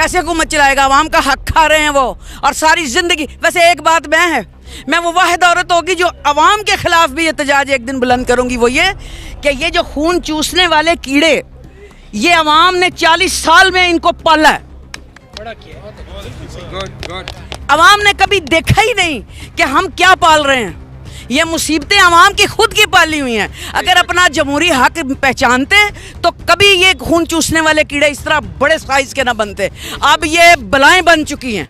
कैसे हुकूमत चलाएगा? आवाम का हक खा रहे हैं वो, और सारी जिंदगी। वैसे एक बात मैं वो वाहिद औरत होगी जो अवाम के खिलाफ भी एहतजाज एक दिन बुलंद करूंगी, वो ये कि ये जो खून चूसने वाले कीड़े, ये अवाम ने 40 साल में इनको पाला है। अवाम ने कभी देखा ही नहीं कि हम क्या पाल रहे हैं। ये मुसीबतें अवाम की खुद की पाली हुई हैं। अगर अपना जमहूरी हक पहचानते तो कभी ये खून चूसने वाले कीड़े इस तरह बड़े साइज के ना बनते। अब ये बलाएं बन चुकी हैं।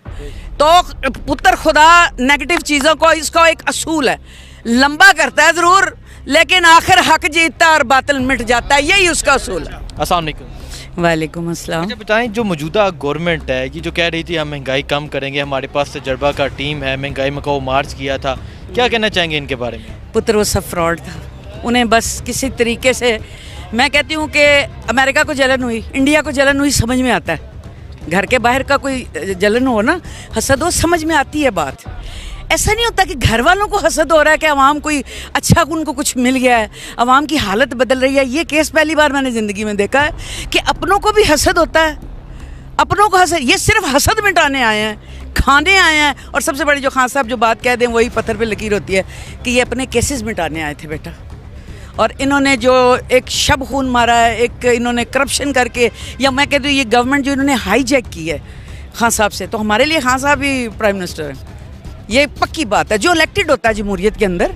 तो पुत्र खुदा नेगेटिव चीज़ों को, इसका एक असूल है, लंबा करता है ज़रूर, लेकिन आखिर हक जीतता है और बातिल मिट जाता है। यही उसका असूल है। अस्सलाम वालेकुम। वालेकुम अस्सलाम। अच्छा बताएं, जो मौजूदा गवर्नमेंट है ये जो कह रही थी हम महंगाई कम करेंगे, हमारे पास तजर्बा का टीम है, महंगाई में को मार्च किया था, क्या कहना चाहेंगे इनके बारे में? पुत्र वो सब फ्रॉड था। उन्हें बस किसी तरीके से, मैं कहती हूँ कि अमेरिका को जलन हुई, इंडिया को जलन हुई, समझ में आता है। घर के बाहर का कोई जलन हो ना, हसद हो, समझ में आती है बात। ऐसा नहीं होता कि घर वालों को हसद हो रहा है कि अवाम कोई अच्छा, उनको कुछ मिल गया है, अवाम की हालत बदल रही है। ये केस पहली बार मैंने ज़िंदगी में देखा है कि अपनों को भी हसद होता है। अपनों को हसद, ये सिर्फ हसद मिटाने आए हैं, खाने आए हैं। और सबसे बड़ी जो खान साहब जो बात कह दें वही पत्थर पे लकीर होती है कि ये अपने केसेस मिटाने आए थे बेटा। और इन्होंने जो एक शब खून मारा है, एक इन्होंने करप्शन करके, या मैं कहती हूँ ये गवर्नमेंट जो इन्होंने हाईजैक की है खान साहब से, तो हमारे लिए खान साहब ही प्राइम मिनिस्टर हैं। ये पक्की बात है। जो इलेक्टेड होता है जमहूरियत के अंदर,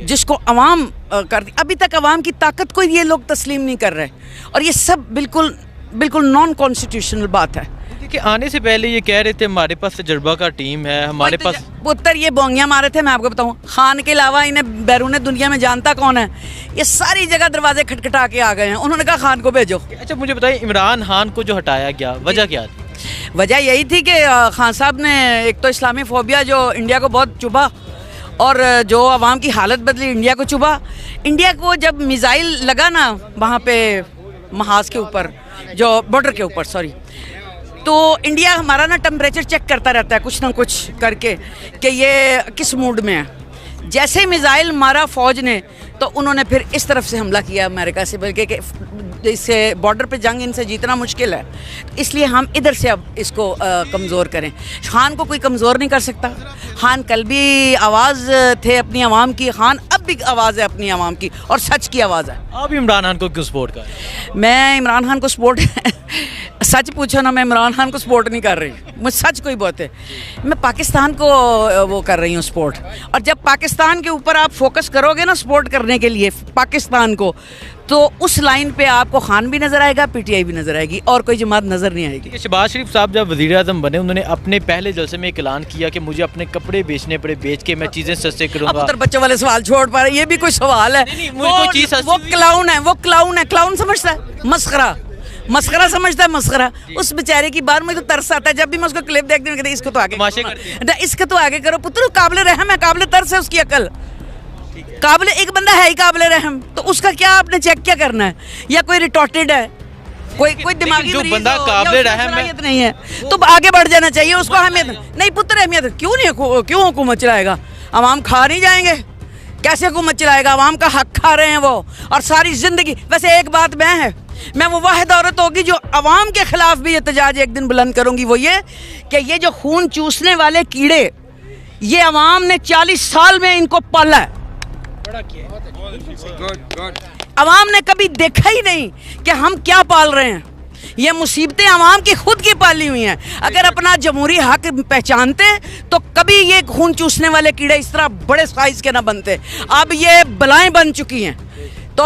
जिसको अवाम करती, अभी तक अवाम की ताकत को ये लोग तस्लीम नहीं कर रहे। और ये सब बिल्कुल बिल्कुल नॉन कॉन्स्टिट्यूशनल बात है। कि आने से पहले ये कह रहे थे हमारे पास तजर्बा का टीम है, हमारे पास पुत्र ये बोंगियाँ मारे थे। मैं आपको बताऊँ, खान के अलावा इन्हें बैरून दुनिया में जानता कौन है? ये सारी जगह दरवाजे खटखटा के आ गए हैं। उन्होंने कहा खान को भेजो। अच्छा मुझे बताइए, इमरान खान को जो हटाया गया, वजह क्या थी? वजह यही थी कि खान साहब ने एक तो इस्लामी फोबिया जो इंडिया को बहुत चुभा, और जो अवाम की हालत बदली इंडिया को चुभा। इंडिया को जब मिसाइल लगा ना वहाँ पे महाज के ऊपर, जो बॉर्डर के ऊपर, सॉरी, तो इंडिया हमारा ना टेम्परेचर चेक करता रहता है कुछ ना कुछ करके कि ये किस मूड में है। जैसे ही मिसाइल मारा फौज ने, तो उन्होंने फिर इस तरफ से हमला किया अमेरिका से, बल्कि कि इससे बॉर्डर पे जंग इनसे जीतना मुश्किल है, इसलिए हम इधर से अब इसको कमज़ोर करें। खान को कोई कमज़ोर नहीं कर सकता। खान कल भी आवाज़ थे अपनी आवाम की, खान अब भी आवाज़ है अपनी आवाम की, और सच की आवाज़ है। आप इमरान खान को क्यों सपोर्ट कर? मैं इमरान खान को सपोर्ट सच पूछो ना, मैं इमरान खान को सपोर्ट नहीं कर रही, मुझे सच कोई बात है। मैं पाकिस्तान को वो कर रही हूँ सपोर्ट। और जब पाकिस्तान के ऊपर आप फोकस करोगे ना सपोर्ट करने के लिए पाकिस्तान को, तो उस लाइन पे आपको खान भी नजर आएगा, पीटीआई भी नजर आएगी, और कोई जमात नजर नहीं आएगी। शहबाज शरीफ साहब जब वज़ीर आज़म बने, उन्होंने अपने पहले जलसे में ऐलान किया कि मुझे अपने कपड़े बेचने पड़े, बेच के मैं चीजें सस्ते करूंगा। अब बच्चों वाले सवाल छोड़ पा रहे, ये भी कोई सवाल है? वो क्लाउन है, वो क्लाउन है, क्लाउन समझता है, मस्खरा, मस्खरा समझता है, मस्खरा। उस बेचारे की बात मुझे तो तरस आता है जब भी मैं उसको क्लिप देखती हूँ, इसको तो आगे, इसको तो आगे करो पुत्र, काबिल रहम है, काबिल तरस है उसकी अकल। काबिल, एक बंदा है ही काबिल रहम, तो उसका क्या आपने चेक क्या करना है? या कोई रिटॉर्टेड है, कोई दिमागी जो बंदा काबिल रहम नहीं है, तो आगे बढ़ जाना चाहिए उसको। अहमियत नहीं पुत्र, अहमियत क्यों नहीं, क्यों हुकूमत चलाएगा? अवाम खा नहीं जाएंगे? कैसे हुकूमत चलाएगा? अवाम का हक खा रहे हैं वो, और सारी जिंदगी। वैसे एक बात मैं वो वाहिद औरत होगी जो अवाम के खिलाफ भी एहतजाज एक दिन बुलंद करूंगी, वो ये कि ये जो खून चूसने वाले कीड़े, ये अवाम ने 40 साल में इनको पाला है। अवाम ने कभी देखा ही नहीं कि हम क्या पाल रहे हैं। ये मुसीबतें अवाम की खुद की पाली हुई हैं। अगर अपना जमहूरी हक पहचानते तो कभी ये खून चूसने वाले कीड़े इस तरह बड़े साइज के ना बनते। अब ये बलाएं बन चुकी हैं। तो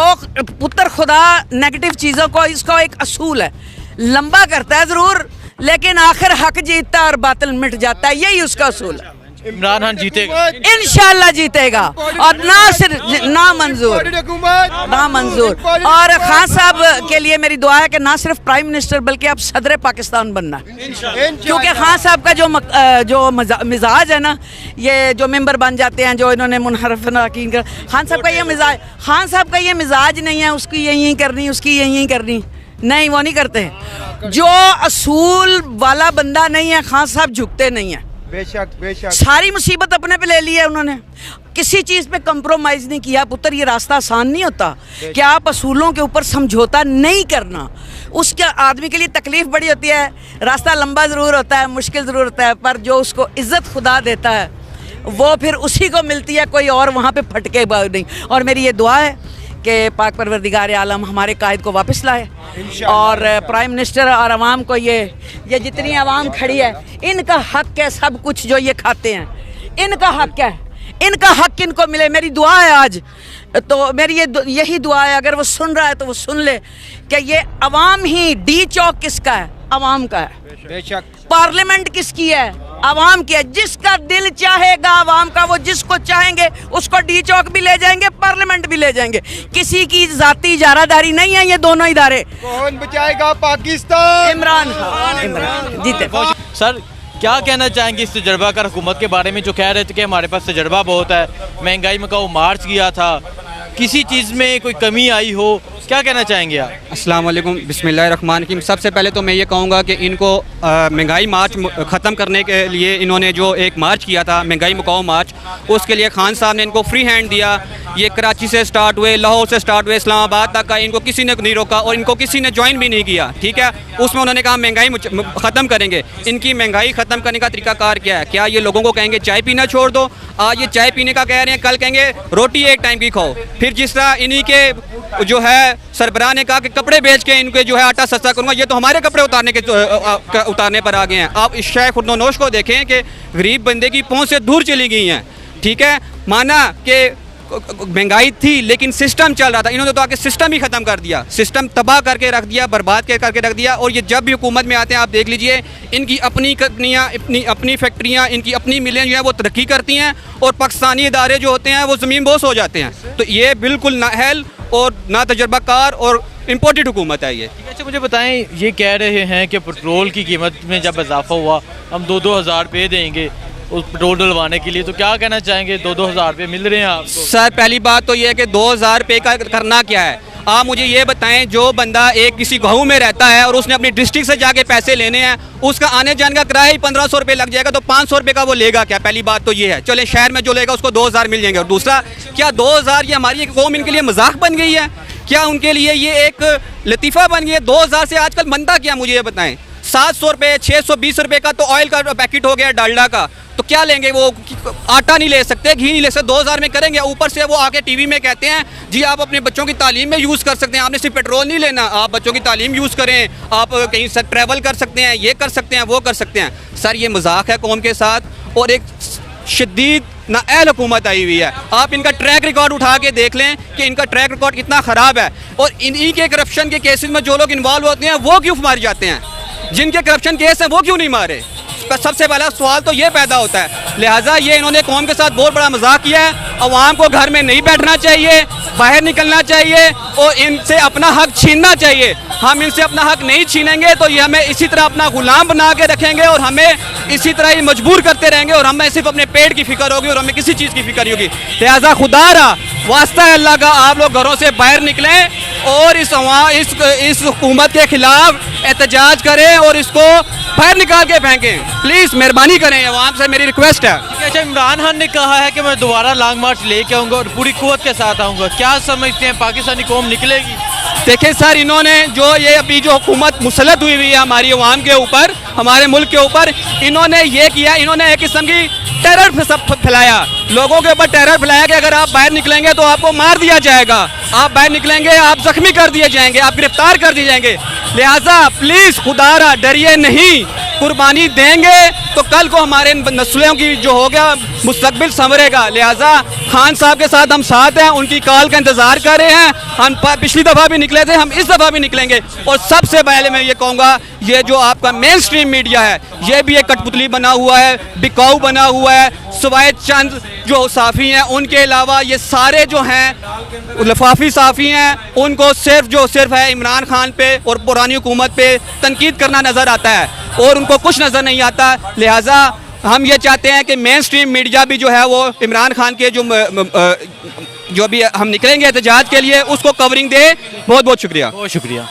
पुत्र खुदा नेगेटिव चीज़ों को, इसका एक असूल है, लंबा करता है ज़रूर, लेकिन आखिर हक जीतता है और बातिल मिट जाता है। यही उसका असूल है। इमरान खान जीतेगा, इंशाल्लाह जीतेगा, और ना सिर्फ ना मंजूर। और खान साहब के लिए मेरी दुआ है कि ना सिर्फ प्राइम मिनिस्टर बल्कि अब सदर पाकिस्तान बनना, क्योंकि खान साहब का जो मिजाज है ना, ये जो मेंबर बन जाते हैं, जो इन्होंने मुनहरफ यकीन कर, खान साहब का ये मिजाज नहीं है उसकी यही करनी, उसकी यही करनी, नहीं, वो नहीं करते। जो असूल वाला बंदा नहीं है, खान साहब झुकते नहीं है। बेशक बेशक। सारी मुसीबत अपने पे ले ली है उन्होंने। किसी चीज़ पे कंप्रोमाइज़ नहीं किया। पुत्र, ये रास्ता आसान नहीं होता कि आप असूलों के ऊपर समझौता नहीं करना। उसके आदमी के लिए तकलीफ़ बड़ी होती है, रास्ता लंबा ज़रूर होता है, मुश्किल ज़रूर होता है, पर जो उसको इज़्ज़त खुदा देता है वो फिर उसी को मिलती है, कोई और वहाँ पे फटके नहीं। और मेरी ये दुआ है कि पाक परवरदिगार आलम हमारे कायद को वापस लाए, और प्राइम मिनिस्टर और आवाम को ये जितनी आवाम खड़ी है, इनका हक है सब कुछ जो ये खाते हैं, इनका हक है, इनका हक इनको मिले। मेरी दुआ है आज, तो मेरी यही दुआ है, अगर वो सुन रहा है तो वो सुन ले कि ये अवाम ही, डी चौक किसका है? अवाम का है। बेशक। पार्लियामेंट किसकी है? अवाम की है। जिसका दिल चाहेगा अवाम का, वो जिसको चाहेंगे उसको डी चौक भी ले जाएंगे, पार्लियामेंट भी ले जाएंगे। किसी की जाती इजारादारी नहीं है ये दोनों इदारे। कौन बचाएगा पाकिस्तान? इमरान खान जीते। सर, क्या कहना चाहेंगे इस तजर्बाकार हुकूमत के बारे में जो कह रहे थे कि हमारे पास तजर्बा बहुत है, महंगाई में वो मार्च किया था, किसी चीज़ में कोई कमी आई हो, क्या कहना चाहेंगे आप? अस्सलाम वालेकुम, बिस्मिल्लाहिर्रहमानिर्रहीम। सबसे पहले तो मैं ये कहूँगा कि इनको महंगाई मार्च ख़त्म करने के लिए इन्होंने जो एक मार्च किया था, महंगाई मुकाओ मार्च, उसके लिए खान साहब ने इनको फ्री हैंड दिया। ये कराची से स्टार्ट हुए, लाहौर से स्टार्ट हुए, इस्लामाबाद तक का, इनको किसी ने नहीं रोका और इनको किसी ने ज्वाइन भी नहीं किया। ठीक है, उसमें उन्होंने कहा महंगाई ख़त्म करेंगे। इनकी महंगाई ख़त्म करने का तरीकाकार क्या है? क्या ये लोगों को कहेंगे चाय पीना छोड़ दो? आज ये चाय पीने का कह रहे हैं, कल कहेंगे रोटी एक टाइम की खाओ। फिर जिस तरह इन्हीं के जो है सरबराह ने कहा कि कपड़े बेच के इनके जो है आटा सस्ता करूंगा, ये तो हमारे कपड़े उतारने पर आ गए हैं। आप इस शेख खुदनोश को देखें कि गरीब बंदे की पहुंच से दूर चली गई हैं। ठीक है, माना कि महंगाई थी लेकिन सिस्टम चल रहा था, इन्होंने तो आके सिस्टम ही ख़त्म कर दिया, सिस्टम तबाह करके रख दिया, बर्बाद करके रख दिया। और ये जब भी हुकूमत में आते हैं, आप देख लीजिए, इनकी अपनी कंपनियाँ, अपनी फैक्ट्रियाँ, इनकी अपनी मिलें जो है वो तरक्की करती हैं और पाकिस्तानी इदारे जो होते हैं वो ज़मीन बोस हो जाते हैं। तो ये बिल्कुल नाअहल और ना तजर्बाकार और इम्पोर्टेड हुकूमत है ये। अच्छा, मुझे बताएं, ये कह रहे हैं कि पेट्रोल की कीमत में जब इजाफा हुआ, हम 2-2 हज़ार रुपये देंगे उस पेट्रोल डलवाने के लिए, तो क्या कहना चाहेंगे? 2-2 हज़ार रुपये मिल रहे हैं आपको? सर, पहली बात तो ये है कि 2,000 रुपये का करना क्या है? आप मुझे ये बताएं, जो बंदा एक किसी गाँव में रहता है और उसने अपनी डिस्ट्रिक्ट से जाके पैसे लेने हैं, उसका आने जाने का किराया ही 1500 रुपये लग जाएगा, तो 500 रुपये का वो लेगा क्या? पहली बात तो ये है। चले, शहर में जो लेगा उसको 2,000 मिल जाएंगे। और दूसरा, क्या 2,000 ये हमारी एक कौम इनके लिए मजाक बन गई है? क्या उनके लिए ये एक लतीफ़ा बन गया है? 2,000 से आजकल बनता क्या, मुझे ये बताएं? 700 रुपये, 620 रुपये का तो ऑयल का पैकेट हो गया, डालडा का, तो क्या लेंगे? वो आटा नहीं ले सकते, घी नहीं ले सकते, 2,000 में करेंगे। ऊपर से वो आके टीवी में कहते हैं जी आप अपने बच्चों की तालीम में यूज़ कर सकते हैं, आपने सिर्फ पेट्रोल नहीं लेना, आप बच्चों की तालीम यूज़ करें, आप कहीं से ट्रैवल कर सकते हैं, ये कर सकते हैं, वो कर सकते हैं। सर, ये मजाक है कौम के साथ, और एक शदीद नाअहल हुकूमत आई हुई है। आप इनका ट्रैक रिकॉर्ड उठा के देख लें कि इनका ट्रैक रिकॉर्ड कितना ख़राब है, और इन्हीं के करप्शन के केसेस में जो लोग इन्वॉल्व होते हैं वो क्यों मारे जाते हैं? जिनके करप्शन केस हैं वो क्यों नहीं मारे? सबसे पहला सवाल तो ये पैदा होता है। लिहाजा ये इन्होंने कौम के साथ बहुत बड़ा मजाक किया है। अवाम को घर में नहीं बैठना चाहिए, बाहर निकलना चाहिए और इनसे अपना हक छीनना चाहिए। हम इनसे अपना हक नहीं छीनेंगे तो ये हमें इसी तरह अपना गुलाम बना के रखेंगे और हमें इसी तरह ही मजबूर करते रहेंगे, और हमें सिर्फ अपने पेट की फिक्र होगी और हमें किसी चीज़ की फिक्र नहीं होगी। लिहाजा खुदारा वास्ता है अल्लाह का, आप लोग घरों से बाहर निकलें और इस हुकूमत के खिलाफ एहतजाज करें और इसको बाहर निकाल के फेंकें। प्लीज़ मेहरबानी करें, आवाम से मेरी रिक्वेस्ट है। अच्छा, इमरान खान ने कहा है कि मैं दोबारा लॉन्ग मार्च लेके आऊँगा और पूरी कुव्वत के साथ आऊँगा, क्या समझते हैं पाकिस्तानी कौम निकलेगी? देखिए सर, इन्होंने जो ये अभी जो हुकूमत मुसलत हुई हुई है हमारी अवाम के ऊपर, हमारे मुल्क के ऊपर, इन्होंने ये किया, इन्होंने एक किस्म की टेरर फैलाया, लोगों के ऊपर टेरर फैलाया कि अगर आप बाहर निकलेंगे तो आपको मार दिया जाएगा, आप बाहर निकलेंगे आप जख्मी कर दिए जाएंगे, आप गिरफ्तार कर दिए जाएंगे। लिहाजा प्लीज़ खुदारा डरिए नहीं, कुर्बानी देंगे तो कल को हमारे नस्लों की जो होगा मुस्तकबिल संवरेगा। लिहाजा खान साहब के साथ हम साथ हैं, उनकी कॉल का इंतज़ार कर रहे हैं। हम पिछली दफ़ा भी निकले थे, हम इस दफ़ा भी निकलेंगे। और सबसे पहले मैं ये कहूँगा, ये जो आपका मेन स्ट्रीम मीडिया है ये भी एक कठपुतली बना हुआ है, बिकाऊ बना हुआ है। सिवाय चंद जो साफ़ी हैं उनके अलावा ये सारे जो हैं लफाफी साफ़ी हैं, उनको सिर्फ है इमरान खान पे और पुरानी हुकूमत पे तनकीद करना नज़र आता है और उनको कुछ नज़र नहीं आता। लिहाजा हम ये चाहते हैं कि मेन स्ट्रीम मीडिया भी जो है वो इमरान खान के जो भी हम निकलेंगे एहतजाज के लिए उसको कवरिंग दे। बहुत बहुत शुक्रिया। बहुत शुक्रिया।